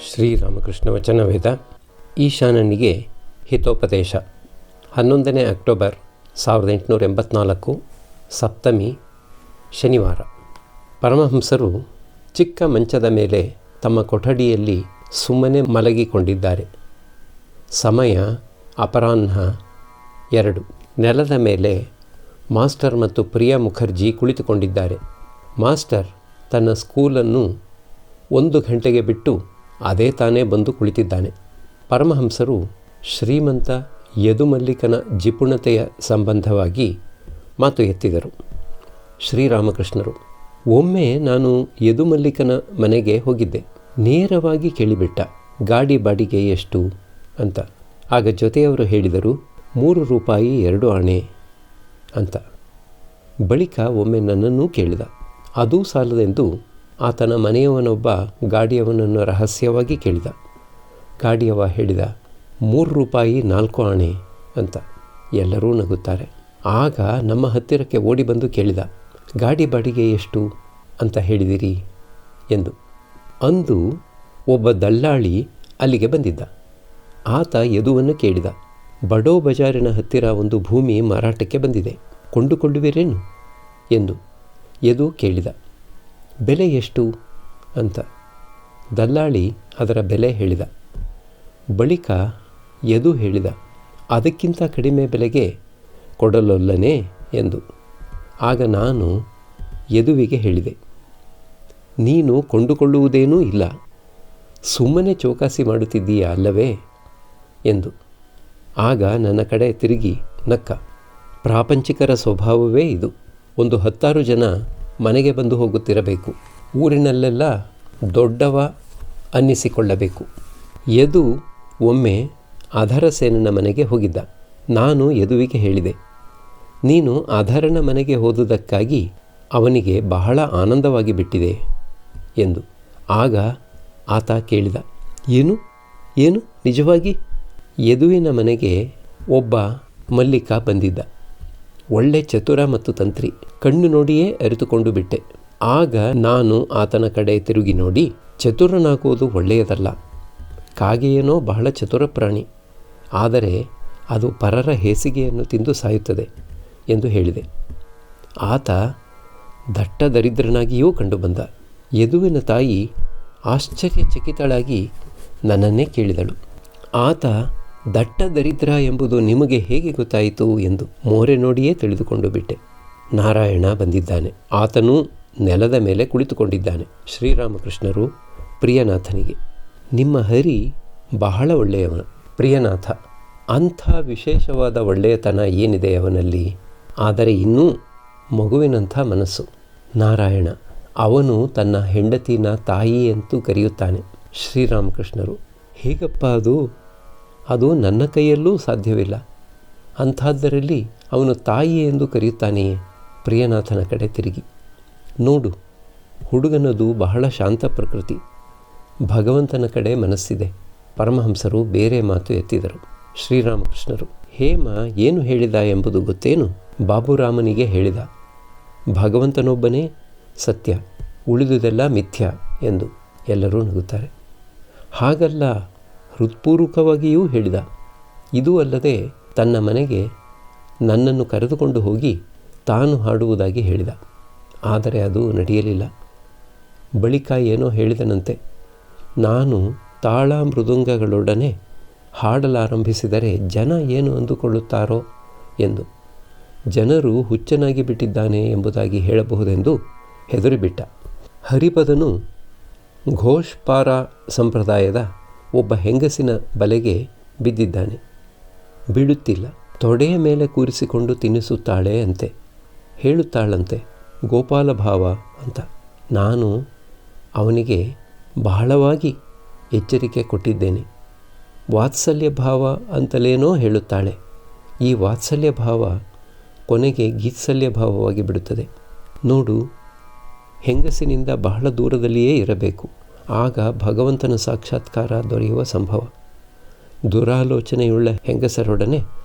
ಶ್ರೀರಾಮಕೃಷ್ಣ ವಚನವೇದ ಈಶಾನನಿಗೆ ಹಿತೋಪದೇಶ 11 October 1884 ಸಪ್ತಮಿ ಶನಿವಾರ. ಪರಮಹಂಸರು ಚಿಕ್ಕ ಮಂಚದ ಮೇಲೆ ತಮ್ಮ ಕೊಠಡಿಯಲ್ಲಿ ಸುಮ್ಮನೆ ಮಲಗಿಕೊಂಡಿದ್ದಾರೆ. ಸಮಯ ಅಪರಾಹ್ನ 2. ನೆಲದ ಮೇಲೆ ಮಾಸ್ಟರ್ ಮತ್ತು ಪ್ರಿಯಾ ಮುಖರ್ಜಿ ಕುಳಿತುಕೊಂಡಿದ್ದಾರೆ. ಮಾಸ್ಟರ್ ತನ್ನ ಸ್ಕೂಲನ್ನು 1 ಗಂಟೆಗೆ ಬಿಟ್ಟು ಅದೇ ತಾನೇ ಬಂದು ಕುಳಿತಿದ್ದಾನೆ. ಪರಮಹಂಸರು ಶ್ರೀಮಂತ ಯದುಮಲ್ಲಿಕನ ಜಿಪುಣತೆಯ ಸಂಬಂಧವಾಗಿ ಮಾತು ಎತ್ತಿದರು. ಶ್ರೀರಾಮಕೃಷ್ಣರು: ಒಮ್ಮೆ ನಾನು ಯದುಮಲ್ಲಿಕನ ಮನೆಗೆ ಹೋಗಿದ್ದೆ. ನೇರವಾಗಿ ಕೇಳಿಬಿಟ್ಟ, ಗಾಡಿ ಬಾಡಿಗೆ ಎಷ್ಟು ಅಂತ. ಆಗ ಜೊತೆಯವರು ಹೇಳಿದರು, 3 ರೂಪಾಯಿ 2 ಆಣೆ ಅಂತ. ಬಳಿಕ ಒಮ್ಮೆ ನನ್ನನ್ನೂ ಕೇಳಿದ. ಅದೂ ಸಾಲದೆಂದು ಆತನ ಮನೆಯವನೊಬ್ಬ ಗಾಡಿಯವನನ್ನು ರಹಸ್ಯವಾಗಿ ಕೇಳಿದ. ಗಾಡಿಯವ ಹೇಳಿದ, 3 ರೂಪಾಯಿ 4 ಆಣೆ ಅಂತ. ಎಲ್ಲರೂ ನಗುತ್ತಾರೆ. ಆಗ ನಮ್ಮ ಹತ್ತಿರಕ್ಕೆ ಓಡಿ ಬಂದು ಕೇಳಿದ, ಗಾಡಿ ಬಾಡಿಗೆ ಎಷ್ಟು ಅಂತ ಹೇಳಿದಿರಿ ಎಂದು. ಅಂದು ಒಬ್ಬ ದಳ್ಳಾಳಿ ಅಲ್ಲಿಗೆ ಬಂದಿದ್ದ. ಆತ ಯದುವನ್ನು ಕೇಳಿದ, ಬಡೋ ಬಜಾರಿನ ಹತ್ತಿರ ಒಂದು ಭೂಮಿ ಮಾರಾಟಕ್ಕೆ ಬಂದಿದೆ, ಕೊಂಡುಕೊಳ್ಳುವಿರೇನು ಎಂದು. ಯದು ಕೇಳಿದ, ಬೆಲೆ ಎಷ್ಟು ಅಂತ. ದಲ್ಲಾಳಿ ಅದರ ಬೆಲೆ ಹೇಳಿದ. ಬಳಿಕ ಯದು ಹೇಳಿದ, ಅದಕ್ಕಿಂತ ಕಡಿಮೆ ಬೆಲೆಗೆ ಕೊಡಲೊಲ್ಲನೆ ಎಂದು. ಆಗ ನಾನು ಯದುವಿಗೆ ಹೇಳಿದೆ, ನೀನು ಕೊಂಡುಕೊಳ್ಳುವುದೇನೂ ಇಲ್ಲ, ಸುಮ್ಮನೆ ಚೌಕಾಸಿ ಮಾಡುತ್ತಿದ್ದೀಯಾ ಅಲ್ಲವೇ ಎಂದು. ಆಗ ನನ್ನ ಕಡೆ ತಿರುಗಿ ನಕ್ಕ. ಪ್ರಾಪಂಚಿಕರ ಸ್ವಭಾವವೇ ಇದು. ಒಂದು 10 ಜನ ಮನೆಗೆ ಬಂದು ಹೋಗುತ್ತಿರಬೇಕು, ಊರಿನಲ್ಲೆಲ್ಲ ದೊಡ್ಡವ ಅನ್ನಿಸಿಕೊಳ್ಳಬೇಕು. ಯದು ಒಮ್ಮೆ ಅಧರಸೇನನ ಮನೆಗೆ ಹೋಗಿದ್ದ. ನಾನು ಯದುವಿಗೆ ಹೇಳಿದೆ, ನೀನು ಅಧರನ ಮನೆಗೆ ಹೋದುದಕ್ಕಾಗಿ ಅವನಿಗೆ ಬಹಳ ಆನಂದವಾಗಿ ಬಿಟ್ಟಿದೆ ಎಂದು. ಆಗ ಆತ ಕೇಳಿದ, ಏನು ಏನು ನಿಜವಾಗಿ? ಯದುವಿನ ಮನೆಗೆ ಒಬ್ಬ ಮಲ್ಲಿಕ ಬಂದಿದ್ದ. ಒಳ್ಳೆ ಚತುರ ಮತ್ತು ತಂತ್ರಿ. ಕಣ್ಣು ನೋಡಿಯೇ ಅರಿತುಕೊಂಡು ಬಿಟ್ಟೆ. ಆಗ ನಾನು ಆತನ ಕಡೆ ತಿರುಗಿ ನೋಡಿ, ಚತುರನಾಗುವುದು ಒಳ್ಳೆಯದಲ್ಲ. ಕಾಗೆಯೇನೋ ಬಹಳ ಚತುರ ಪ್ರಾಣಿ, ಆದರೆ ಅದು ಪರರ ಹೇಸಿಗೆಯನ್ನು ತಿಂದು ಸಾಯುತ್ತದೆ ಎಂದು ಹೇಳಿದೆ. ಆತ ದಟ್ಟ ದರಿದ್ರನಾಗಿಯೂ ಕಂಡುಬಂದ. ಯದುವಿನ ತಾಯಿ ಆಶ್ಚರ್ಯಚಕಿತಳಾಗಿ ನನ್ನನ್ನೇ ಕೇಳಿದಳು, ಆತ ದಟ್ಟ ದರಿದ್ರ ಎಂಬುದು ನಿಮಗೆ ಹೇಗೆ ಗೊತ್ತಾಯಿತು ಎಂದು. ಮೋರೆ ನೋಡಿಯೇ ತಿಳಿದುಕೊಂಡು ಬಿಟ್ಟೆ. ನಾರಾಯಣ ಬಂದಿದ್ದಾನೆ. ಆತನೂ ನೆಲದ ಮೇಲೆ ಕುಳಿತುಕೊಂಡಿದ್ದಾನೆ. ಶ್ರೀರಾಮಕೃಷ್ಣರು ಪ್ರಿಯನಾಥನಿಗೆ, ನಿಮ್ಮ ಹರಿ ಬಹಳ ಒಳ್ಳೆಯವನ. ಪ್ರಿಯನಾಥ: ಅಂಥ ವಿಶೇಷವಾದ ಒಳ್ಳೆಯತನ ಏನಿದೆ ಅವನಲ್ಲಿ? ಆದರೆ ಇನ್ನೂ ಮಗುವಿನಂಥ ಮನಸ್ಸು. ನಾರಾಯಣ: ಅವನು ತನ್ನ ಹೆಂಡತಿನ ತಾಯಿ ಅಂತೂ ಕರೆಯುತ್ತಾನೆ. ಶ್ರೀರಾಮಕೃಷ್ಣರು: ಹೇಗಪ್ಪ ಅದು? ಅದು ನನ್ನ ಕೈಯಲ್ಲೂ ಸಾಧ್ಯವಿಲ್ಲ. ಅಂಥದ್ದರಲ್ಲಿ ಅವನು ತಾಯಿ ಎಂದು ಕರೆಯುತ್ತಾನೆಯೇ? ಪ್ರಿಯನಾಥನ ಕಡೆ ತಿರುಗಿ ನೋಡು, ಹುಡುಗನದು ಬಹಳ ಶಾಂತ ಪ್ರಕೃತಿ, ಭಗವಂತನ ಕಡೆ ಮನಸ್ಸಿದೆ. ಪರಮಹಂಸರು ಬೇರೆ ಮಾತು ಎತ್ತಿದರು. ಶ್ರೀರಾಮಕೃಷ್ಣರು: ಹೇಮ ಏನು ಹೇಳಿದ ಎಂಬುದು ಗೊತ್ತೇನು? ಬಾಬುರಾಮನಿಗೆ ಹೇಳಿದ, ಭಗವಂತನೊಬ್ಬನೇ ಸತ್ಯ, ಉಳಿದುದೆಲ್ಲ ಮಿಥ್ಯ ಎಂದು. ಎಲ್ಲರೂ ನಗುತ್ತಾರೆ. ಹಾಗಲ್ಲ, ಹೃತ್ಪೂರ್ವಕವಾಗಿಯೂ ಹೇಳಿದ. ಇದೂ ಅಲ್ಲದೆ ತನ್ನ ಮನೆಗೆ ನನ್ನನ್ನು ಕರೆದುಕೊಂಡು ಹೋಗಿ ತಾನು ಹಾಡುವುದಾಗಿ ಹೇಳಿದ. ಆದರೆ ಅದು ನಡೆಯಲಿಲ್ಲ. ಬಳಿಕ ಏನೋ ಹೇಳಿದನಂತೆ, ನಾನು ತಾಳ ಮೃದಂಗಗಳೊಡನೆ ಹಾಡಲಾರಂಭಿಸಿದರೆ ಜನ ಏನು ಅಂದುಕೊಳ್ಳುತ್ತಾರೋ ಎಂದು. ಜನರು ಹುಚ್ಚನಾಗಿ ಬಿಟ್ಟಿದ್ದಾನೆ ಎಂಬುದಾಗಿ ಹೇಳಬಹುದೆಂದು ಹೆದರಿಬಿಟ್ಟ. ಹರಿಪದನು ಘೋಷ್ಪಾರ ಸಂಪ್ರದಾಯದ ಒಬ್ಬ ಹೆಂಗಸಿನ ಬಲೆಗೆ ಬಿದ್ದಿದ್ದಾನೆ. ಬಿಡುತ್ತಿಲ್ಲ. ತೊಡೆಯ ಮೇಲೆ ಕೂರಿಸಿಕೊಂಡು ತಿನ್ನಿಸುತ್ತಾಳೆ ಅಂತೆ. ಹೇಳುತ್ತಾಳಂತೆ, ಗೋಪಾಲ ಭಾವ ಅಂತ. ನಾನು ಅವನಿಗೆ ಬಹಳವಾಗಿ ಎಚ್ಚರಿಕೆ ಕೊಟ್ಟಿದ್ದೇನೆ. ವಾತ್ಸಲ್ಯ ಭಾವ ಅಂತಲೇನೋ ಹೇಳುತ್ತಾಳೆ. ಈ ವಾತ್ಸಲ್ಯ ಭಾವ ಕೊನೆಗೆ ಗೀತ್ಸಲ್ಯ ಭಾವವಾಗಿ ಬಿಡುತ್ತದೆ. ನೋಡು, ಹೆಂಗಸಿನಿಂದ ಬಹಳ ದೂರದಲ್ಲಿಯೇ ಇರಬೇಕು, ಆಗ ಭಗವಂತನ ಸಾಕ್ಷಾತ್ಕಾರ ದೊರೆಯುವ ಸಂಭವ. ದುರಾಲೋಚನೆಯುಳ್ಳ ಹೆಂಗಸರೊಡನೆ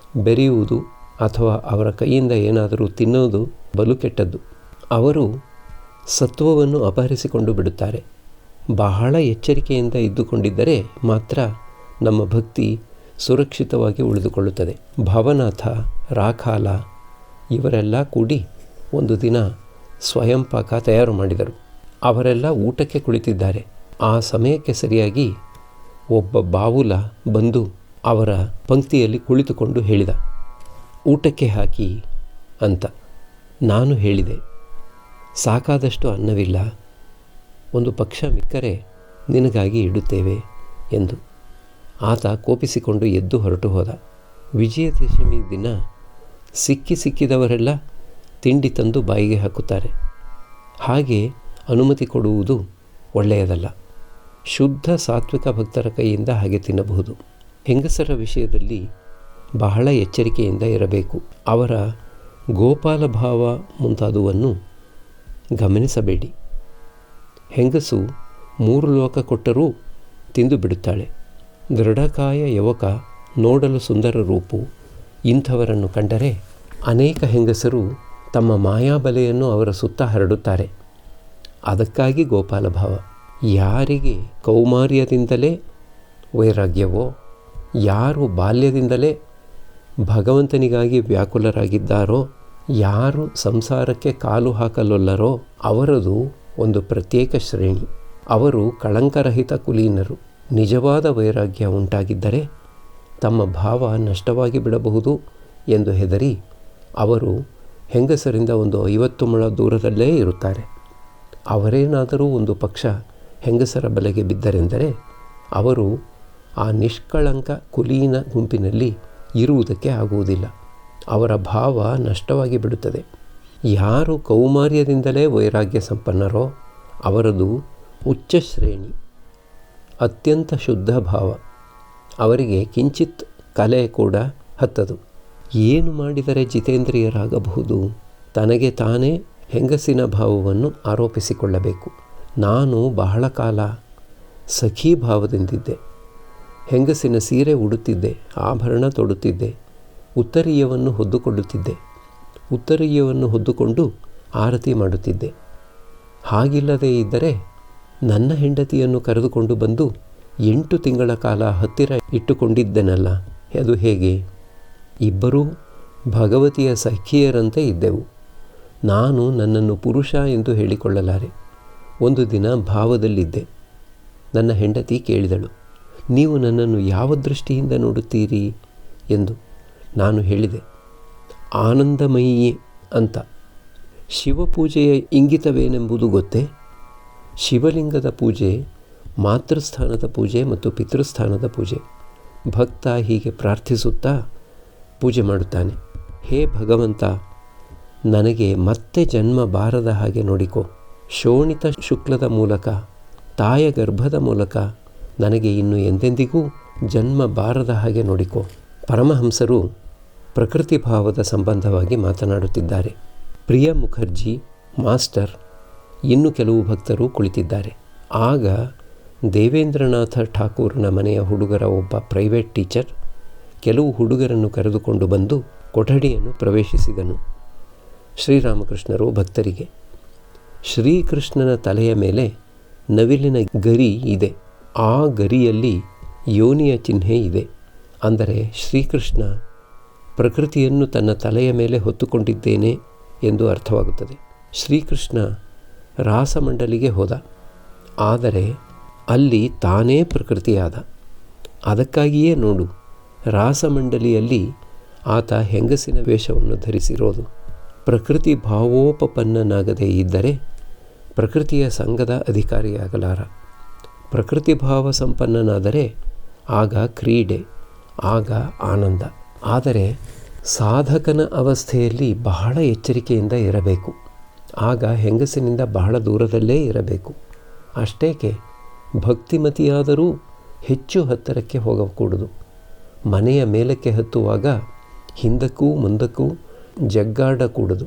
ಬೆರೆಯುವುದು ಅಥವಾ ಅವರ ಕೈಯಿಂದ ಏನಾದರೂ ತಿನ್ನುವುದು ಬಲು ಕೆಟ್ಟದ್ದು. ಅವರು ಸತ್ವವನ್ನು ಅಪಹರಿಸಿಕೊಂಡು ಬಿಡುತ್ತಾರೆ. ಬಹಳ ಎಚ್ಚರಿಕೆಯಿಂದ ಇದ್ದುಕೊಂಡಿದ್ದರೆ ಮಾತ್ರ ನಮ್ಮ ಭಕ್ತಿ ಸುರಕ್ಷಿತವಾಗಿ ಉಳಿದುಕೊಳ್ಳುತ್ತದೆ. ಭವನಾಥ, ರಾಖಾಲ ಇವರೆಲ್ಲ ಕೂಡಿ ಒಂದು ದಿನ ಸ್ವಯಂ ಪಾಕ ತಯಾರು ಮಾಡಿದರು. ಅವರೆಲ್ಲ ಊಟಕ್ಕೆ ಕುಳಿತಿದ್ದಾರೆ. ಆ ಸಮಯಕ್ಕೆ ಸರಿಯಾಗಿ ಒಬ್ಬ ಬಾವುಲ ಬಂದು ಅವರ ಪಂಕ್ತಿಯಲ್ಲಿ ಕುಳಿತುಕೊಂಡು ಹೇಳಿದ, ಊಟಕ್ಕೆ ಹಾಕಿ ಅಂತ. ನಾನು ಹೇಳಿದೆ, ಸಾಕಾದಷ್ಟು ಅನ್ನವಿಲ್ಲ, ಒಂದು ಪಕ್ಷ ಮಿಕ್ಕರೆ ನಿನಗಾಗಿ ಇಡುತ್ತೇವೆ ಎಂದು. ಆತ ಕೋಪಿಸಿಕೊಂಡು ಎದ್ದು ಹೊರಟು ಹೋದ. ವಿಜಯದಶಮಿ ದಿನ ಸಿಕ್ಕಿದವರೆಲ್ಲ ತಿಂಡಿ ತಂದು ಬಾಯಿಗೆ ಹಾಕುತ್ತಾರೆ. ಹಾಗೆ ಅನುಮತಿ ಕೊಡುವುದು ಒಳ್ಳೆಯದಲ್ಲ. ಶುದ್ಧ ಸಾತ್ವಿಕ ಭಕ್ತರ ಕೈಯಿಂದ ಹಾಗೆ ತಿನ್ನಬಹುದು. ಹೆಂಗಸರ ವಿಷಯದಲ್ಲಿ ಬಹಳ ಎಚ್ಚರಿಕೆಯಿಂದ ಇರಬೇಕು. ಅವರ ಗೋಪಾಲ ಭಾವ ಮುಂತಾದುವನ್ನು ಗಮನಿಸಬೇಡಿ. ಹೆಂಗಸು 3 ಲೋಕ ಕೊಟ್ಟರೂ ತಿಂದು ಬಿಡುತ್ತಾಳೆ. ದೃಢಕಾಯ ಯುವಕ, ನೋಡಲು ಸುಂದರ ರೂಪು ಇಂಥವರನ್ನು ಕಂಡರೆ ಅನೇಕ ಹೆಂಗಸರು ತಮ್ಮ ಮಾಯಾಬಲೆಯನ್ನು ಅವರ ಸುತ್ತ ಹರಡುತ್ತಾರೆ. ಅದಕ್ಕಾಗಿ ಗೋಪಾಲ ಭಾವ. ಯಾರಿಗೆ ಕೌಮಾರ್ಯದಿಂದಲೇ ವೈರಾಗ್ಯವೋ, ಯಾರು ಬಾಲ್ಯದಿಂದಲೇ ಭಗವಂತನಿಗಾಗಿ ವ್ಯಾಕುಲರಾಗಿದ್ದಾರೋ, ಯಾರು ಸಂಸಾರಕ್ಕೆ ಕಾಲು ಹಾಕಲೊಲ್ಲರೋ ಅವರದು ಒಂದು ಪ್ರತ್ಯೇಕ ಶ್ರೇಣಿ. ಅವರು ಕಳಂಕರಹಿತ ಕುಲೀನರು. ನಿಜವಾದ ವೈರಾಗ್ಯ ಉಂಟಾಗಿದ್ದರೆ ತಮ್ಮ ಭಾವ ನಷ್ಟವಾಗಿ ಬಿಡಬಹುದು ಎಂದು ಹೆದರಿ ಅವರು ಹೆಂಗಸರಿಂದ ಒಂದು 50 ಮೊಳ ದೂರದಲ್ಲೇ ಇರುತ್ತಾರೆ. ಅವರೇನಾದರೂ ಒಂದು ಪಕ್ಷ ಹೆಂಗಸರ ಬಲೆಗೆ ಬಿದ್ದರೆಂದರೆ ಅವರು ಆ ನಿಷ್ಕಳಂಕ ಕುಲೀನ ಗುಂಪಿನಲ್ಲಿ ಇರುವುದಕ್ಕೆ ಆಗುವುದಿಲ್ಲ. ಅವರ ಭಾವ ನಷ್ಟವಾಗಿ ಬಿಡುತ್ತದೆ. ಯಾರು ಕೌಮಾರ್ಯದಿಂದಲೇ ವೈರಾಗ್ಯ ಸಂಪನ್ನರೋ ಅವರದು ಉಚ್ಚ ಶ್ರೇಣಿ, ಅತ್ಯಂತ ಶುದ್ಧ ಭಾವ. ಅವರಿಗೆ ಕಿಂಚಿತ್ ಕಲೆ ಕೂಡ ಹತ್ತದು. ಏನು ಮಾಡಿದರೆ ಜಿತೇಂದ್ರಿಯರಾಗಬಹುದು? ತನಗೆ ತಾನೇ ಹೆಂಗಸಿನ ಭಾವವನ್ನು ಆರೋಪಿಸಿಕೊಳ್ಳಬೇಕು. ನಾನು ಬಹಳ ಕಾಲ ಸಖೀ ಭಾವದಿಂದಿದ್ದೆ. ಹೆಂಗಸಿನ ಸೀರೆ ಉಡುತ್ತಿದ್ದೆ, ಆಭರಣ ತೊಡುತ್ತಿದ್ದೆ, ಉತ್ತರೀಯವನ್ನು ಹೊದ್ದುಕೊಳ್ಳುತ್ತಿದ್ದೆ, ಉತ್ತರೀಯವನ್ನು ಹೊದ್ದುಕೊಂಡು ಆರತಿ ಮಾಡುತ್ತಿದ್ದೆ. ಹಾಗಿಲ್ಲದೇ ಇದ್ದರೆ ನನ್ನ ಹೆಂಡತಿಯನ್ನು ಕರೆದುಕೊಂಡು ಬಂದು 8 ತಿಂಗಳ ಕಾಲ ಹತ್ತಿರ ಇಟ್ಟುಕೊಂಡಿದ್ದೆನಲ್ಲ, ಅದು ಹೇಗೆ? ಇಬ್ಬರೂ ಭಗವತಿಯ ಸಖಿಯರಂತೆ ಇದ್ದೆವು. ನಾನು ನನ್ನನ್ನು ಪುರುಷ ಎಂದು ಹೇಳಿಕೊಳ್ಳಲಾರೆ. ಒಂದು ದಿನ ಭಾವದಲ್ಲಿದ್ದೆ. ನನ್ನ ಹೆಂಡತಿ ಕೇಳಿದಳು, ನೀವು ನನ್ನನ್ನು ಯಾವ ದೃಷ್ಟಿಯಿಂದ ನೋಡುತ್ತೀರಿ ಎಂದು. ನಾನು ಹೇಳಿದೆ, ಆನಂದಮಯಿಯೇ ಅಂತ. ಶಿವಪೂಜೆಯ ಇಂಗಿತವೇನೆಂಬುದು ಗೊತ್ತೇ? ಶಿವಲಿಂಗದ ಪೂಜೆ, ಮಾತೃಸ್ಥಾನದ ಪೂಜೆ ಮತ್ತು ಪಿತೃಸ್ಥಾನದ ಪೂಜೆ. ಭಕ್ತ ಹೀಗೆ ಪ್ರಾರ್ಥಿಸುತ್ತಾ ಪೂಜೆ ಮಾಡುತ್ತಾನೆ. ಹೇ ಭಗವಂತ, ನನಗೆ ಮತ್ತೆ ಜನ್ಮ ಬಾರದ ಹಾಗೆ ನೋಡಿಕೋ. ಶೋಣಿತ ಶುಕ್ಲದ ಮೂಲಕ, ತಾಯ ಗರ್ಭದ ಮೂಲಕ ನನಗೆ ಇನ್ನು ಎಂದೆಂದಿಗೂ ಜನ್ಮ ಬಾರದ ಹಾಗೆ ನೋಡಿಕೋ. ಪರಮಹಂಸರು ಪ್ರಕೃತಿ ಭಾವದ ಸಂಬಂಧವಾಗಿ ಮಾತನಾಡುತ್ತಿದ್ದಾರೆ. ಪ್ರಿಯ ಮುಖರ್ಜಿ ಮಾಸ್ಟರ್ ಇನ್ನು ಕೆಲವು ಭಕ್ತರು ಕುಳಿತಿದ್ದಾರೆ. ಆಗ ದೇವೇಂದ್ರನಾಥ ಠಾಕೂರನ ಮನೆಯ ಹುಡುಗರ ಒಬ್ಬ ಪ್ರೈವೇಟ್ ಟೀಚರ್ ಕೆಲವು ಹುಡುಗರನ್ನು ಕರೆದುಕೊಂಡು ಬಂದು ಕೊಠಡಿಯನ್ನು ಪ್ರವೇಶಿಸಿದನು. ಶ್ರೀರಾಮಕೃಷ್ಣರು ಭಕ್ತರಿಗೆ, ಶ್ರೀಕೃಷ್ಣನ ತಲೆಯ ಮೇಲೆ ನವಿಲಿನ ಗರಿ ಇದೆ. ಆ ಗರಿಯಲ್ಲಿ ಯೋನಿಯ ಚಿಹ್ನೆ ಇದೆ. ಅಂದರೆ ಶ್ರೀಕೃಷ್ಣ ಪ್ರಕೃತಿಯನ್ನು ತನ್ನ ತಲೆಯ ಮೇಲೆ ಹೊತ್ತುಕೊಂಡಿದ್ದೇನೆ ಎಂದು ಅರ್ಥವಾಗುತ್ತದೆ. ಶ್ರೀಕೃಷ್ಣ ರಾಸಮಂಡಲಿಗೆ ಹೋದ, ಆದರೆ ಅಲ್ಲಿ ತಾನೇ ಪ್ರಕೃತಿಯಾದ. ಅದಕ್ಕಾಗಿಯೇ ನೋಡು, ರಾಸಮಂಡಲಿಯಲ್ಲಿ ಆತ ಹೆಂಗಸಿನ ವೇಷವನ್ನು ಧರಿಸಿರೋದು. ಪ್ರಕೃತಿ ಭಾವೋಪಪನ್ನನಾಗದೇ ಇದ್ದರೆ ಪ್ರಕೃತಿಯ ಸಂಘದ ಅಧಿಕಾರಿಯಾಗಲಾರ. ಪ್ರಕೃತಿ ಭಾವ ಸಂಪನ್ನನಾದರೆ ಆಗ ಕ್ರೀಡೆ, ಆಗ ಆನಂದ. ಆದರೆ ಸಾಧಕನ ಅವಸ್ಥೆಯಲ್ಲಿ ಬಹಳ ಎಚ್ಚರಿಕೆಯಿಂದ ಇರಬೇಕು. ಆಗ ಹೆಂಗಸಿನಿಂದ ಬಹಳ ದೂರದಲ್ಲೇ ಇರಬೇಕು. ಅಷ್ಟೇಕೆ ಭಕ್ತಿಮತಿಯಾದರೂ ಹೆಚ್ಚು ಹತ್ತಿರಕ್ಕೆ ಹೋಗಕೂಡದು. ಮನೆಯ ಮೇಲಕ್ಕೆ ಹತ್ತುವಾಗ ಹಿಂದಕ್ಕೂ ಮುಂದಕ್ಕೂ ಜಗ್ಗಾಡಕೂಡದು.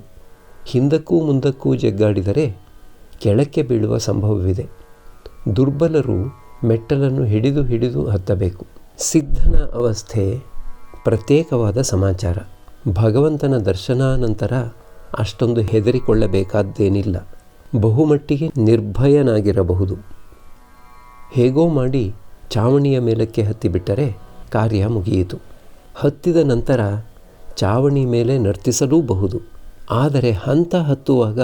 ಹಿಂದಕ್ಕೂ ಮುಂದಕ್ಕೂ ಜಗ್ಗಾಡಿದರೆ ಕೆಳಕ್ಕೆ ಬೀಳುವ ಸಂಭವವಿದೆ. ದುರ್ಬಲರು ಮೆಟ್ಟಲನ್ನು ಹಿಡಿದು ಹತ್ತಬೇಕು. ಸಿದ್ಧನ ಅವಸ್ಥೆ ಪ್ರತ್ಯೇಕವಾದ ಸಮಾಚಾರ. ಭಗವಂತನ ದರ್ಶನಾನಂತರ ಅಷ್ಟೊಂದು ಹೆದರಿಕೊಳ್ಳಬೇಕಾದ್ದೇನಿಲ್ಲ. ಬಹುಮಟ್ಟಿಗೆ ನಿರ್ಭಯನಾಗಿರಬಹುದು. ಹೇಗೋ ಮಾಡಿ ಚಾವಣಿಯ ಮೇಲಕ್ಕೆ ಹತ್ತಿಬಿಟ್ಟರೆ ಕಾರ್ಯ ಮುಗಿಯಿತು. ಹತ್ತಿದ ನಂತರ ಚಾವಣಿ ಮೇಲೆ ನರ್ತಿಸಲೂಬಹುದು, ಆದರೆ ಹಂತ ಹತ್ತುವಾಗ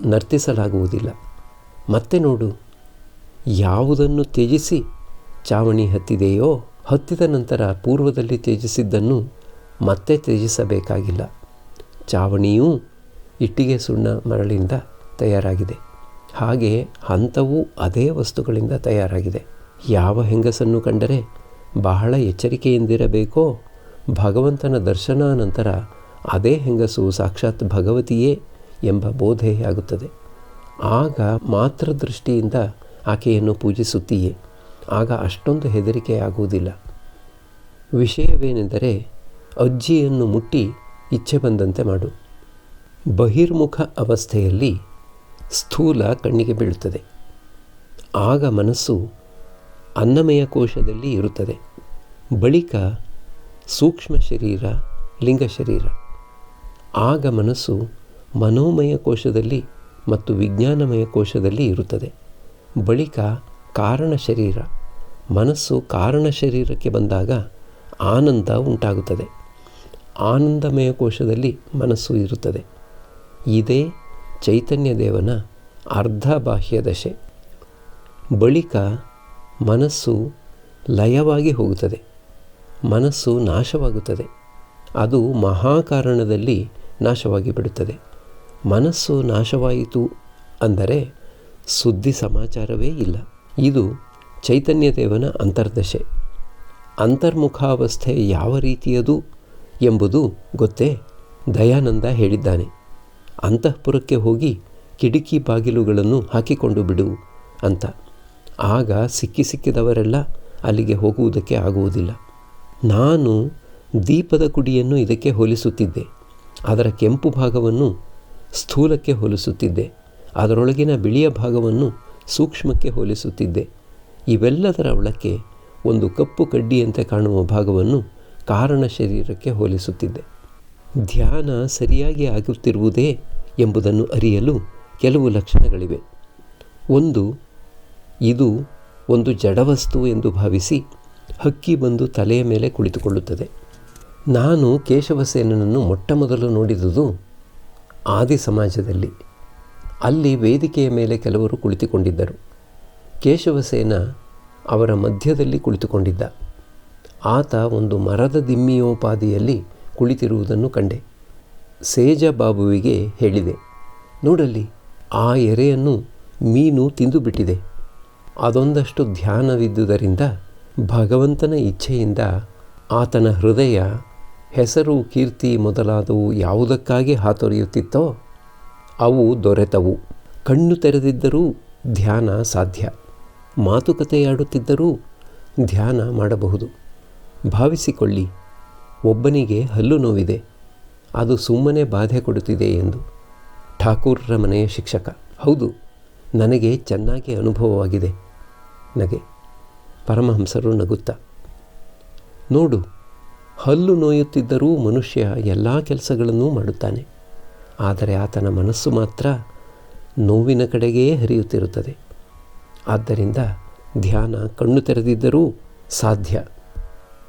ನರ್ತಿಸಲಾಗುವುದಿಲ್ಲ. ಮತ್ತೆ ನೋಡು, ಯಾವುದನ್ನು ತ್ಯಜಿಸಿ ಚಾವಣಿ ಹತ್ತಿದೆಯೋ ಹತ್ತಿದ ನಂತರ ಪೂರ್ವದಲ್ಲಿ ತ್ಯಜಿಸಿದ್ದನ್ನು ಮತ್ತೆ ತ್ಯಜಿಸಬೇಕಾಗಿಲ್ಲ. ಚಾವಣಿಯೂ ಇಟ್ಟಿಗೆ ಸುಣ್ಣ ಮರಳಿಂದ ತಯಾರಾಗಿದೆ. ಹಾಗೆ ಹಂತವೂ ಅದೇ ವಸ್ತುಗಳಿಂದ ತಯಾರಾಗಿದೆ. ಯಾವ ಹೆಂಗಸನ್ನು ಕಂಡರೆ ಬಹಳ ಎಚ್ಚರಿಕೆಯಿಂದಿರಬೇಕೋ ಭಗವಂತನ ದರ್ಶನ ನಂತರ ಅದೇ ಹೆಂಗಸು ಸಾಕ್ಷಾತ್ ಭಗವತಿಯೇ ಎಂಬ ಬೋಧೆಯಾಗುತ್ತದೆ. ಆಗ ಮಾತ್ರ ದೃಷ್ಟಿಯಿಂದ ಆಕೆಯನ್ನು ಪೂಜಿಸುತ್ತೀಯೇ, ಆಗ ಅಷ್ಟೊಂದು ಹೆದರಿಕೆಯಾಗುವುದಿಲ್ಲ. ವಿಷಯವೇನೆಂದರೆ ಅಜ್ಜಿಯನ್ನು ಮುಟ್ಟಿ ಇಚ್ಛೆ ಬಂದಂತೆ ಮಾಡು. ಬಹಿರ್ಮುಖ ಅವಸ್ಥೆಯಲ್ಲಿ ಸ್ಥೂಲ ಕಣ್ಣಿಗೆ ಬೀಳುತ್ತದೆ. ಆಗ ಮನಸ್ಸು ಅನ್ನಮಯ ಕೋಶದಲ್ಲಿ ಇರುತ್ತದೆ. ಬಳಿಕ ಸೂಕ್ಷ್ಮ ಶರೀರ, ಲಿಂಗ ಶರೀರ. ಆಗ ಮನಸ್ಸು ಮನೋಮಯ ಕೋಶದಲ್ಲಿ ಮತ್ತು ವಿಜ್ಞಾನಮಯ ಕೋಶದಲ್ಲಿ ಇರುತ್ತದೆ. ಬಳಿಕ ಕಾರಣ ಶರೀರ. ಮನಸ್ಸು ಕಾರಣ ಶರೀರಕ್ಕೆ ಬಂದಾಗ ಆನಂದ ಉಂಟಾಗುತ್ತದೆ. ಆನಂದಮಯ ಕೋಶದಲ್ಲಿ ಮನಸ್ಸು ಇರುತ್ತದೆ. ಇದೇ ಚೈತನ್ಯ ದೇವನ ಅರ್ಧ ಬಾಹ್ಯ ದಶೆ. ಬಳಿಕ ಮನಸ್ಸು ಲಯವಾಗಿ ಹೋಗುತ್ತದೆ. ಮನಸ್ಸು ನಾಶವಾಗುತ್ತದೆ. ಅದು ಮಹಾಕಾರಣದಲ್ಲಿ ನಾಶವಾಗಿ ಬಿಡುತ್ತದೆ. ಮನಸ್ಸು ನಾಶವಾಯಿತು ಅಂದರೆ ಸುದ್ದಿ ಸಮಾಚಾರವೇ ಇಲ್ಲ. ಇದು ಚೈತನ್ಯ ದೇವನ ಅಂತರ್ದಶೆ. ಅಂತರ್ಮುಖಾವಸ್ಥೆ ಯಾವ ರೀತಿಯದು ಎಂಬುದು ಗೊತ್ತೇ? ದಯಾನಂದ ಹೇಳಿದ್ದಾನೆ, ಅಂತಃಪುರಕ್ಕೆ ಹೋಗಿ ಕಿಟಕಿ ಬಾಗಿಲುಗಳನ್ನು ಹಾಕಿಕೊಂಡು ಬಿಡು ಅಂತ. ಆಗ ಸಿಕ್ಕಿದವರೆಲ್ಲ ಅಲ್ಲಿಗೆ ಹೋಗುವುದಕ್ಕೆ ಆಗುವುದಿಲ್ಲ. ನಾನು ದೀಪದ ಕುಡಿಯನ್ನು ಇದಕ್ಕೆ ಹೋಲಿಸುತ್ತಿದ್ದೆ. ಅದರ ಕೆಂಪು ಭಾಗವನ್ನು ಸ್ಥೂಲಕ್ಕೆ ಹೋಲಿಸುತ್ತಿದ್ದೆ. ಅದರೊಳಗಿನ ಬಿಳಿಯ ಭಾಗವನ್ನು ಸೂಕ್ಷ್ಮಕ್ಕೆ ಹೋಲಿಸುತ್ತಿದ್ದೆ. ಇವೆಲ್ಲದರ ಒಳಕ್ಕೆ ಒಂದು ಕಪ್ಪು ಕಡ್ಡಿಯಂತೆ ಕಾಣುವ ಭಾಗವನ್ನು ಕಾರಣ ಶರೀರಕ್ಕೆ ಹೋಲಿಸುತ್ತಿದ್ದೆ. ಧ್ಯಾನ ಸರಿಯಾಗಿ ಆಗುತ್ತಿರುವುದೇ ಎಂಬುದನ್ನು ಅರಿಯಲು ಕೆಲವು ಲಕ್ಷಣಗಳಿವೆ. ಒಂದು, ಇದು ಒಂದು ಜಡವಸ್ತು ಎಂದು ಭಾವಿಸಿ ಹಕ್ಕಿ ಬಂದು ತಲೆಯ ಮೇಲೆ ಕುಳಿತುಕೊಳ್ಳುತ್ತದೆ. ನಾನು ಕೇಶವಸೇನನನ್ನು ಮೊಟ್ಟಮೊದಲು ನೋಡಿದುದು ಆದಿ ಸಮಾಜದಲ್ಲಿ. ಅಲ್ಲಿ ವೇದಿಕೆಯ ಮೇಲೆ ಕೆಲವರು ಕುಳಿತುಕೊಂಡಿದ್ದರು. ಕೇಶವಸೇನ ಅವರ ಮಧ್ಯದಲ್ಲಿ ಕುಳಿತುಕೊಂಡಿದ್ದ. ಆತ ಒಂದು ಮರದ ದಿಮ್ಮಿಯೋಪಾದಿಯಲ್ಲಿ ಕುಳಿತಿರುವುದನ್ನು ಕಂಡೆ. ಸೇಜಬಾಬುವಿಗೆ ಹೇಳಿದೆ, ನೋಡಲ್ಲಿ, ಆ ಎರೆಯನ್ನು ಮೀನು ತಿಂದು ಬಿಟ್ಟಿದೆ. ಅದೊಂದಷ್ಟು ಧ್ಯಾನವಿದ್ದುದರಿಂದ ಭಗವಂತನ ಇಚ್ಛೆಯಿಂದ ಆತನ ಹೃದಯ ಹೆಸರು, ಕೀರ್ತಿ ಮೊದಲಾದವು ಯಾವುದಕ್ಕಾಗಿ ಹಾತೊರೆಯುತ್ತಿತ್ತೋ ಅವು ದೊರೆತವು. ಕಣ್ಣು ತೆರೆದಿದ್ದರೂ ಧ್ಯಾನ ಸಾಧ್ಯ. ಮಾತುಕತೆಯಾಡುತ್ತಿದ್ದರೂ ಧ್ಯಾನ ಮಾಡಬಹುದು. ಭಾವಿಸಿಕೊಳ್ಳಿ, ಒಬ್ಬನಿಗೆ ಹಲ್ಲು ನೋವಿದೆ, ಅದು ಸುಮ್ಮನೆ ಬಾಧೆ ಕೊಡುತ್ತಿದೆ ಎಂದು. ಠಾಕೂರರ ಮನೆಯ ಶಿಕ್ಷಕ, ಹೌದು, ನನಗೆ ಚೆನ್ನಾಗಿ ಅನುಭವವಾಗಿದೆ. ನಗೆ. ಪರಮಹಂಸರು ನಗುತ್ತಾ, ನೋಡು, ಹಲ್ಲು ನೋಯುತ್ತಿದ್ದರೂ ಮನುಷ್ಯ ಎಲ್ಲ ಕೆಲಸಗಳನ್ನೂ ಮಾಡುತ್ತಾನೆ. ಆದರೆ ಆತನ ಮನಸ್ಸು ಮಾತ್ರ ನೋವಿನ ಕಡೆಗೇ ಹರಿಯುತ್ತಿರುತ್ತದೆ. ಆದ್ದರಿಂದ ಧ್ಯಾನ ಕಣ್ಣು ತೆರೆದಿದ್ದರೂ ಸಾಧ್ಯ,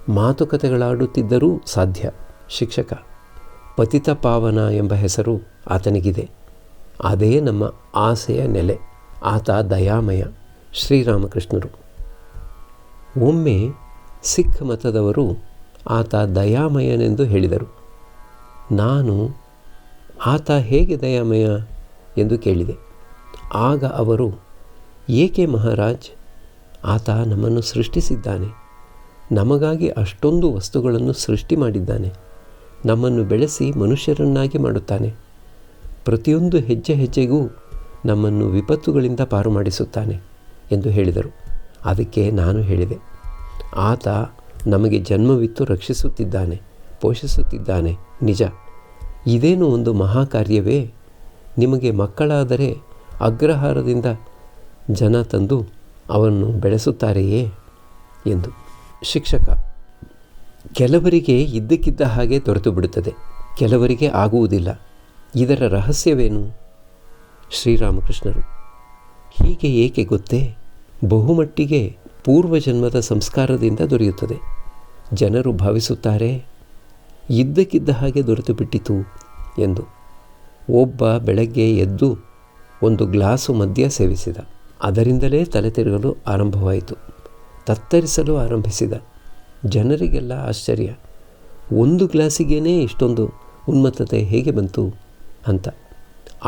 ಮಾತುಕತೆಗಳಾಡುತ್ತಿದ್ದರೂ ಸಾಧ್ಯ. ಶಿಕ್ಷಕ, ಪತಿತ ಪಾವನ ಎಂಬ ಹೆಸರು ಆತನಿಗಿದೆ. ಅದೇ ನಮ್ಮ ಆಸೆಯ ನೆಲೆ. ಆತ ದಯಾಮಯ. ಶ್ರೀರಾಮಕೃಷ್ಣರು. ಒಮ್ಮೆ ಸಿಖ್ ಮತದವರು ಆತ ದಯಾಮಯನೆಂದು ಹೇಳಿದರು. ನಾನು ಆತ ಹೇಗೆ ದಯಾಮಯ ಎಂದು ಕೇಳಿದೆ. ಆಗ ಅವರು, ಏಕೆ ಮಹಾರಾಜ್, ಆತ ನಮ್ಮನ್ನು ಸೃಷ್ಟಿಸಿದ್ದಾನೆ. ನಮಗಾಗಿ ಅಷ್ಟೊಂದು ವಸ್ತುಗಳನ್ನು ಸೃಷ್ಟಿ ಮಾಡಿದ್ದಾನೆ. ನಮ್ಮನ್ನು ಬೆಳೆಸಿ ಮನುಷ್ಯರನ್ನಾಗಿ ಮಾಡುತ್ತಾನೆ. ಪ್ರತಿಯೊಂದು ಹೆಜ್ಜೆ ಹೆಜ್ಜೆಗೂ ನಮ್ಮನ್ನು ವಿಪತ್ತುಗಳಿಂದ ಪಾರು ಮಾಡಿಸುತ್ತಾನೆ ಎಂದು ಹೇಳಿದರು. ಅದಕ್ಕೆ ನಾನು ಹೇಳಿದೆ, ಆತ ನಮಗೆ ಜನ್ಮವಿತ್ತು ರಕ್ಷಿಸುತ್ತಿದ್ದಾನೆ, ಪೋಷಿಸುತ್ತಿದ್ದಾನೆ, ನಿಜ. ಇದೇನು ಒಂದು ಮಹಾಕಾರ್ಯವೇ? ನಿಮಗೆ ಮಕ್ಕಳಾದರೆ ಅಗ್ರಹಾರದಿಂದ ಜನ ತಂದು ಅವನ್ನು ಬೆಳೆಸುತ್ತಾರೆಯೇ ಎಂದು. ಶಿಕ್ಷಕ, ಕೆಲವರಿಗೆ ಇದ್ದಕ್ಕಿದ್ದ ಹಾಗೆ ದೊರೆತು ಬಿಡುತ್ತದೆ, ಕೆಲವರಿಗೆ ಆಗುವುದಿಲ್ಲ. ಇದರ ರಹಸ್ಯವೇನು? ಶ್ರೀರಾಮಕೃಷ್ಣರು, ಹೀಗೆ ಏಕೆ ಗೊತ್ತೇ? ಬಹುಮಟ್ಟಿಗೆ ಪೂರ್ವಜನ್ಮದ ಸಂಸ್ಕಾರದಿಂದ ದೊರೆಯುತ್ತದೆ. ಜನರು ಭಾವಿಸುತ್ತಾರೆ ಇದ್ದಕ್ಕಿದ್ದ ಹಾಗೆ ದೊರೆತು ಬಿಟ್ಟಿತು ಎಂದು. ಒಬ್ಬ ಬೆಳಗ್ಗೆ ಎದ್ದು ಒಂದು ಗ್ಲಾಸು ಮದ್ಯ ಸೇವಿಸಿದ. ಅದರಿಂದಲೇ ತಲೆ ತಿರುಗಲು ಆರಂಭವಾಯಿತು. ತತ್ತರಿಸಲು ಆರಂಭಿಸಿದ. ಜನರಿಗೆಲ್ಲ ಆಶ್ಚರ್ಯ. ಒಂದು ಗ್ಲಾಸಿಗೇನೆ ಇಷ್ಟೊಂದು ಉನ್ಮತ್ತತೆ ಹೇಗೆ ಬಂತು ಅಂತ.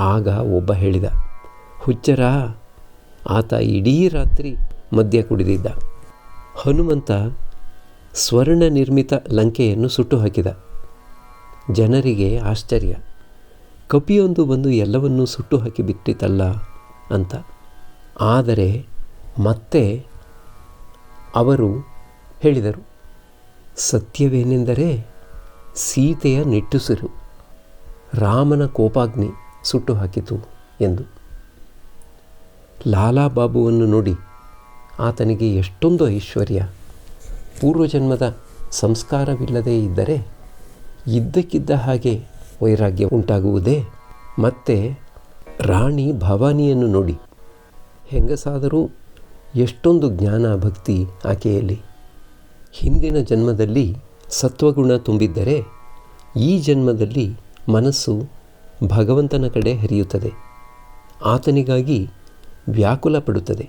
ಆಗ ಒಬ್ಬ ಹೇಳಿದ, ಹುಚ್ಚರ, ಆತ ಇಡೀ ರಾತ್ರಿ ಮದ್ಯ ಕುಡಿದಿದ್ದ. ಹನುಮಂತ ಸ್ವರ್ಣ ನಿರ್ಮಿತ ಲಂಕೆಯನ್ನು ಸುಟ್ಟು ಹಾಕಿದ. ಜನರಿಗೆ ಆಶ್ಚರ್ಯ. ಕಪಿಯೊಂದು ಬಂದು ಎಲ್ಲವನ್ನೂ ಸುಟ್ಟು ಹಾಕಿಬಿಟ್ಟಿತಲ್ಲ ಅಂತ. ಆದರೆ ಮತ್ತೆ ಅವರು ಹೇಳಿದರು, ಸತ್ಯವೇನೆಂದರೆ ಸೀತೆಯ ನಿಟ್ಟುಸಿರು ರಾಮನ ಕೋಪಾಗ್ನಿ ಸುಟ್ಟು ಹಾಕಿತು ಎಂದು. ಲಾಲಾಬಾಬುವನ್ನು ನೋಡಿ ಆತನಿಗೆ ಎಷ್ಟೊಂದು ಐಶ್ವರ್ಯ. ಪೂರ್ವಜನ್ಮದ ಸಂಸ್ಕಾರವಿಲ್ಲದೇ ಇದ್ದರೆ ಇದ್ದಕ್ಕಿದ್ದ ಹಾಗೆ ವೈರಾಗ್ಯ ಉಂಟಾಗುವುದೇ? ಮತ್ತು ರಾಣಿ ಭವಾನಿಯನ್ನು ನೋಡಿ, ಹೆಂಗಸಾದರೂ ಎಷ್ಟೊಂದು ಜ್ಞಾನ ಭಕ್ತಿ ಆಕೆಯಲ್ಲಿ. ಹಿಂದಿನ ಜನ್ಮದಲ್ಲಿ ಸತ್ವಗುಣ ತುಂಬಿದ್ದರೆ ಈ ಜನ್ಮದಲ್ಲಿ ಮನಸ್ಸು ಭಗವಂತನ ಕಡೆ ಹರಿಯುತ್ತದೆ. ಆತನಿಗಾಗಿ ವ್ಯಾಕುಲ ಪಡುತ್ತದೆ.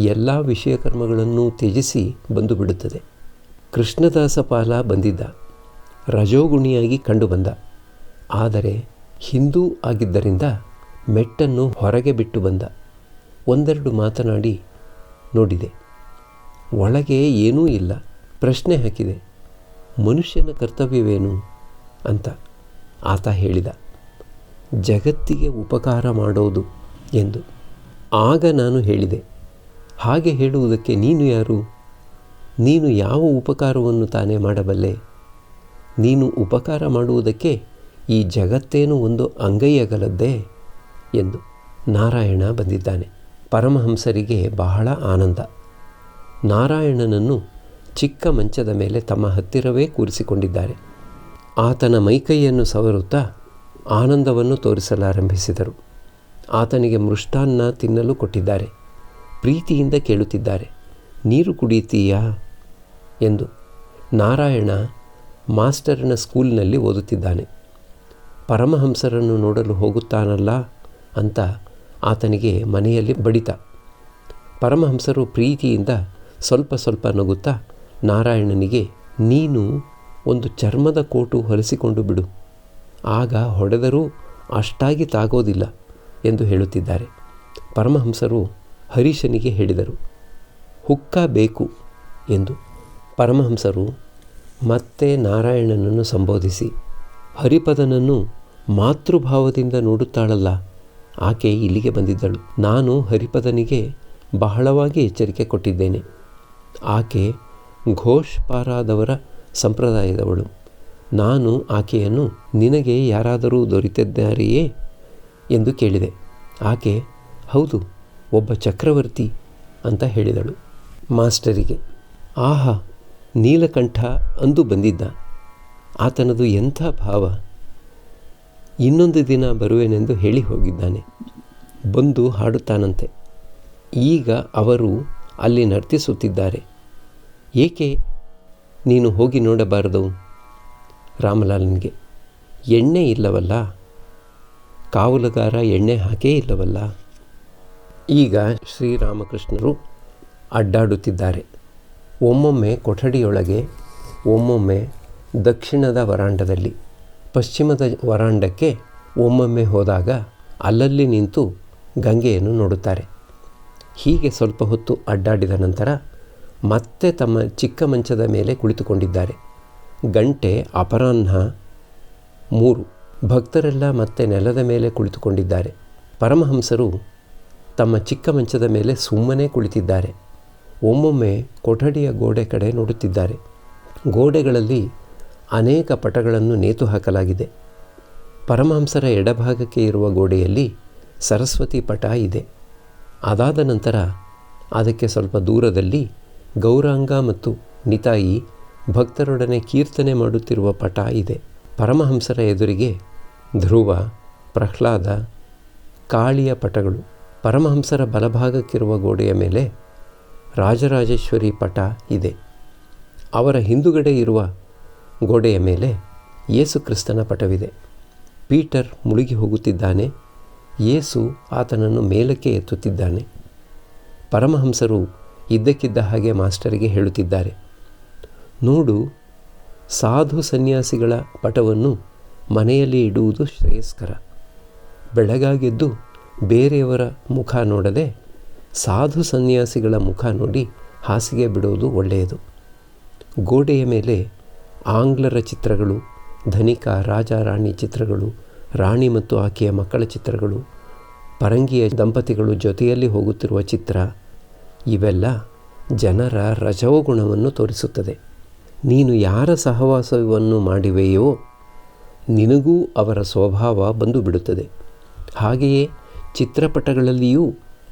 ಎಲ್ಲ ವಿಷಯ ಕರ್ಮಗಳನ್ನು ತ್ಯಜಿಸಿ ಬಂದು ಬಿಡುತ್ತದೆ. ಕೃಷ್ಣದಾಸ ಪಾಲ ಬಂದಿದ್ದ, ರಜೋಗುಣಿಯಾಗಿ ಕಂಡುಬಂದ. ಆದರೆ ಹಿಂದೂ ಆಗಿದ್ದರಿಂದ ಮೆಟ್ಟನ್ನು ಹೊರಗೆ ಬಿಟ್ಟು ಬಂದ. ಒಂದೆರಡು ಮಾತನಾಡಿ ನೋಡಿದೆ. ಒಳಗೆ ಏನೂ ಇಲ್ಲ. ಪ್ರಶ್ನೆ ಹಾಕಿದೆ, ಮನುಷ್ಯನ ಕರ್ತವ್ಯವೇನು ಅಂತ. ಆತ ಹೇಳಿದ, ಜಗತ್ತಿಗೆ ಉಪಕಾರ ಮಾಡೋದು ಎಂದು. ಆಗ ನಾನು ಹೇಳಿದೆ, ಹಾಗೆ ಹೇಳುವುದಕ್ಕೆ ನೀನು ಯಾರು? ನೀನು ಯಾವ ಉಪಕಾರವನ್ನು ತಾನೇ ಮಾಡಬಲ್ಲೆ? ನೀನು ಉಪಕಾರ ಮಾಡುವುದಕ್ಕೆ ಈ ಜಗತ್ತೇನು ಒಂದು ಅಂಗೈಯಗಲದ್ದೇ ಎಂದು. ನಾರಾಯಣ ಬಂದಿದ್ದಾನೆ. ಪರಮಹಂಸರಿಗೆ ಬಹಳ ಆನಂದ. ನಾರಾಯಣನನ್ನು ಚಿಕ್ಕ ಮಂಚದ ಮೇಲೆ ತಮ್ಮ ಹತ್ತಿರವೇ ಕೂರಿಸಿಕೊಂಡಿದ್ದಾರೆ. ಆತನ ಮೈಕೈಯನ್ನು ಸವರುತ್ತಾ ಆನಂದವನ್ನು ತೋರಿಸಲಾರಂಭಿಸಿದರು. ಆತನಿಗೆ ಮೃಷ್ಟಾನ್ನ ತಿನ್ನಲು ಕೊಟ್ಟಿದ್ದಾರೆ. ಪ್ರೀತಿಯಿಂದ ಕೇಳುತ್ತಿದ್ದಾರೆ, ನೀರು ಕುಡಿಯುತ್ತೀಯಾ ಎಂದು. ನಾರಾಯಣ ಮಾಸ್ಟರನ ಸ್ಕೂಲ್ನಲ್ಲಿ ಓದುತ್ತಿದ್ದಾನೆ. ಪರಮಹಂಸರನ್ನು ನೋಡಲು ಹೋಗುತ್ತಾನಲ್ಲ ಅಂತ ಆತನಿಗೆ ಮನೆಯಲ್ಲಿ ಬಡಿತ. ಪರಮಹಂಸರು ಪ್ರೀತಿಯಿಂದ ಸ್ವಲ್ಪ ಸ್ವಲ್ಪ ನಗುತ್ತಾ ನಾರಾಯಣನಿಗೆ, ನೀನು ಒಂದು ಚರ್ಮದ ಕೋಟು ಹೊಲಿಸಿಕೊಂಡು ಬಿಡು, ಆಗ ಹೊಡೆದರೂ ಅಷ್ಟಾಗಿ ತಾಗೋದಿಲ್ಲ ಎಂದು ಹೇಳುತ್ತಿದ್ದಾರೆ. ಪರಮಹಂಸರು ಹರೀಶನಿಗೆ ಹೇಳಿದರು, ಹುಕ್ಕ ಬೇಕು ಎಂದು. ಪರಮಹಂಸರು ಮತ್ತೆ ನಾರಾಯಣನನ್ನು ಸಂಬೋಧಿಸಿ, ಹರಿಪದನನ್ನು ಮಾತೃಭಾವದಿಂದ ನೋಡುತ್ತಾಳಲ್ಲ, ಆಕೆ ಇಲ್ಲಿಗೆ ಬಂದಿದ್ದಳು. ನಾನು ಹರಿಪದನಿಗೆ ಬಹಳವಾಗಿ ಎಚ್ಚರಿಕೆ ಕೊಟ್ಟಿದ್ದೇನೆ. ಆಕೆ ಘೋಷ್ಪಾರಾದವರ ಸಂಪ್ರದಾಯದವಳು. ನಾನು ಆಕೆಯನ್ನು ನಿನಗೆ ಯಾರಾದರೂ ದೊರೆತಿದ್ದಾರೆಯೇ ಎಂದು ಕೇಳಿದೆ. ಆಕೆ ಹೌದು, ಒಬ್ಬ ಚಕ್ರವರ್ತಿ ಅಂತ ಹೇಳಿದಳು. ಮಾಸ್ಟರಿಗೆ, ಆಹಾ, ನೀಲಕಂಠ ಅಂದು ಬಂದಿದ್ದ. ಆತನದು ಎಂಥ ಭಾವ! ಇನ್ನೊಂದು ದಿನ ಬರುವೆನೆಂದು ಹೇಳಿ ಹೋಗಿದ್ದಾನೆ. ಬಂದು ಹಾಡುತ್ತಾನಂತೆ. ಈಗ ಅವರು ಅಲ್ಲಿ ನರ್ತಿಸುತ್ತಿದ್ದಾರೆ. ಏಕೆ ನೀನು ಹೋಗಿ ನೋಡಬಾರದು? ರಾಮಲಾಲನಿಗೆ, ಎಣ್ಣೆ ಇಲ್ಲವಲ್ಲ, ಕಾವಲುಗಾರ ಎಣ್ಣೆ ಹಾಕೇ ಇಲ್ಲವಲ್ಲ. ಈಗ ಶ್ರೀರಾಮಕೃಷ್ಣರು ಅಡ್ಡಾಡುತ್ತಿದ್ದಾರೆ. ಒಮ್ಮೊಮ್ಮೆ ಕೊಠಡಿಯೊಳಗೆ, ಒಮ್ಮೊಮ್ಮೆ ದಕ್ಷಿಣದ ವರಾಂಡದಲ್ಲಿ, ಪಶ್ಚಿಮದ ವರಾಂಡಕ್ಕೆ ಒಮ್ಮೊಮ್ಮೆ ಹೋದಾಗ ಅಲ್ಲಲ್ಲಿ ನಿಂತು ಗಂಗೆಯನ್ನು ನೋಡುತ್ತಾರೆ. ಹೀಗೆ ಸ್ವಲ್ಪ ಹೊತ್ತು ಅಡ್ಡಾಡಿದ ನಂತರ ಮತ್ತೆ ತಮ್ಮ ಚಿಕ್ಕ ಮಂಚದ ಮೇಲೆ ಕುಳಿತುಕೊಂಡಿದ್ದಾರೆ. ಗಂಟೆ ಅಪರಾಹ್ನ 3. ಭಕ್ತರೆಲ್ಲ ಮತ್ತೆ ನೆಲದ ಮೇಲೆ ಕುಳಿತುಕೊಂಡಿದ್ದಾರೆ. ಪರಮಹಂಸರು ತಮ್ಮ ಚಿಕ್ಕ ಮಂಚದ ಮೇಲೆ ಸುಮ್ಮನೆ ಕುಳಿತಿದ್ದಾರೆ. ಒಮ್ಮೊಮ್ಮೆ ಕೊಠಡಿಯ ಗೋಡೆ ಕಡೆ ನೋಡುತ್ತಿದ್ದಾರೆ. ಗೋಡೆಗಳಲ್ಲಿ ಅನೇಕ ಪಟಗಳನ್ನು ನೇತು ಹಾಕಲಾಗಿದೆ. ಪರಮಹಂಸರ ಎಡಭಾಗಕ್ಕೆ ಇರುವ ಗೋಡೆಯಲ್ಲಿ ಸರಸ್ವತಿ ಪಟ ಇದೆ. ಅದಾದ ನಂತರ ಅದಕ್ಕೆ ಸ್ವಲ್ಪ ದೂರದಲ್ಲಿ ಗೌರಾಂಗ ಮತ್ತು ನಿತಾಯಿ ಭಕ್ತರೊಡನೆ ಕೀರ್ತನೆ ಮಾಡುತ್ತಿರುವ ಪಟ ಇದೆ. ಪರಮಹಂಸರ ಎದುರಿಗೆ ಧ್ರುವ, ಪ್ರಹ್ಲಾದ, ಕಾಳಿಯ ಪಟಗಳು. ಪರಮಹಂಸರ ಬಲಭಾಗಕ್ಕಿರುವ ಗೋಡೆಯ ಮೇಲೆ ರಾಜರಾಜೇಶ್ವರಿ ಪಟ ಇದೆ. ಅವರ ಹಿಂದುಗಡೆ ಇರುವ ಗೋಡೆಯ ಮೇಲೆ ಯೇಸು ಕ್ರಿಸ್ತನ ಪಟವಿದೆ. ಪೀಟರ್ ಮುಳುಗಿ ಹೋಗುತ್ತಿದ್ದಾನೆ. ಯೇಸು ಆತನನ್ನು ಮೇಲಕ್ಕೆ ಎತ್ತುತ್ತಿದ್ದಾನೆ. ಪರಮಹಂಸರು ಇದ್ದಕ್ಕಿದ್ದ ಹಾಗೆ ಮಾಸ್ಟರಿಗೆ ಹೇಳುತ್ತಿದ್ದಾರೆ, ನೋಡು, ಸಾಧು ಸನ್ಯಾಸಿಗಳ ಪಟವನ್ನು ಮನೆಯಲ್ಲಿ ಇಡುವುದು ಶ್ರೇಯಸ್ಕರ. ಬೆಳಗಾಗೆದ್ದು ಬೇರೆಯವರ ಮುಖ ನೋಡದೆ ಸಾಧು ಸನ್ಯಾಸಿಗಳ ಮುಖ ನೋಡಿ ಹಾಸಿಗೆ ಬಿಡುವುದು ಒಳ್ಳೆಯದು. ಗೋಡೆಯ ಮೇಲೆ ಆಂಗ್ಲರ ಚಿತ್ರಗಳು, ಧನಿಕ ರಾಜ ರಾಣಿ ಚಿತ್ರಗಳು, ರಾಣಿ ಮತ್ತು ಆಕೆಯ ಮಕ್ಕಳ ಚಿತ್ರಗಳು, ಪರಂಗಿಯ ದಂಪತಿಗಳು ಜೊತೆಯಲ್ಲಿ ಹೋಗುತ್ತಿರುವ ಚಿತ್ರ, ಇವೆಲ್ಲ ಜನರ ರಜೋಗುಣವನ್ನು ತೋರಿಸುತ್ತದೆ. ನೀನು ಯಾರ ಸಹವಾಸವನ್ನು ಮಾಡಿವೆಯೋ ನಿನಗೂ ಅವರ ಸ್ವಭಾವ ಬಂದು ಬಿಡುತ್ತದೆ. ಹಾಗೆಯೇ ಚಿತ್ರಪಟಗಳಲ್ಲಿಯೂ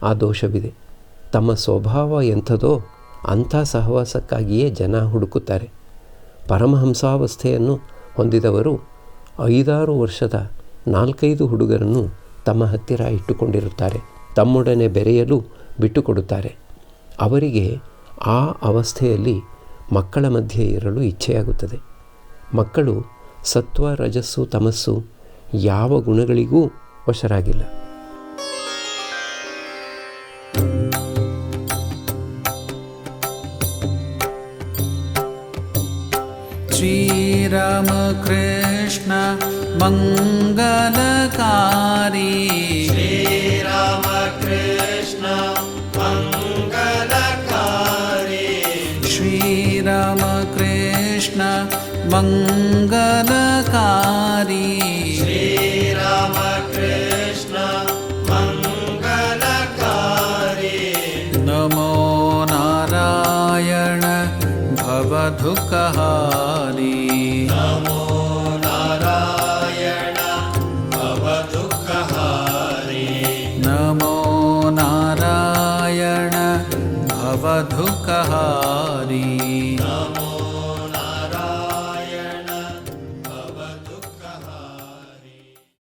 ಆ ದೋಷವಿದೆ. ತಮ್ಮ ಸ್ವಭಾವ ಎಂಥದೋ ಅಂಥ ಸಹವಾಸಕ್ಕಾಗಿಯೇ ಜನ ಹುಡುಕುತ್ತಾರೆ. ಪರಮಹಂಸಾವಸ್ಥೆಯನ್ನು ಹೊಂದಿದವರು 5-6 ವರ್ಷದ 4-5 ಹುಡುಗರನ್ನು ತಮ್ಮ ಹತ್ತಿರ ಇಟ್ಟುಕೊಂಡಿರುತ್ತಾರೆ. ತಮ್ಮೊಡನೆ ಬೆರೆಯಲು ಬಿಟ್ಟುಕೊಡುತ್ತಾರೆ. ಅವರಿಗೆ ಆ ಅವಸ್ಥೆಯಲ್ಲಿ ಮಕ್ಕಳ ಮಧ್ಯೆ ಇರಲು ಇಚ್ಛೆಯಾಗುತ್ತದೆ. ಮಕ್ಕಳು ಸತ್ವ, ರಜಸ್ಸು, ತಮಸ್ಸು ಯಾವ ಗುಣಗಳಿಗೂ ವಶರಾಗಿಲ್ಲ. ಶ್ರೀರಾಮ ಕೃಷ್ಣ ಮಂಗಲಕಾರಿ, ಶ್ರೀರಾಮ ಕೃಷ್ಣ ಮಂಗಲಕಾರಿ, ಶ್ರೀರಾಮ ಕೃಷ್ಣ ಮಂಗಲಕಾರಿ, ಶ್ರೀರಾಮ ಕೃಷ್ಣ ಮಂಗಲಕಾರಿ. ನಮೋ ನಾರಾಯಣ ಭವದುಃಖಹಾರಿ, ನಮೋ ನಾರಾಯಣ ಭವದುಃಖಹಾರಿ, ನಮೋ ನಾರಾಯಣ ಭವದುಃಖಹಾರಿ.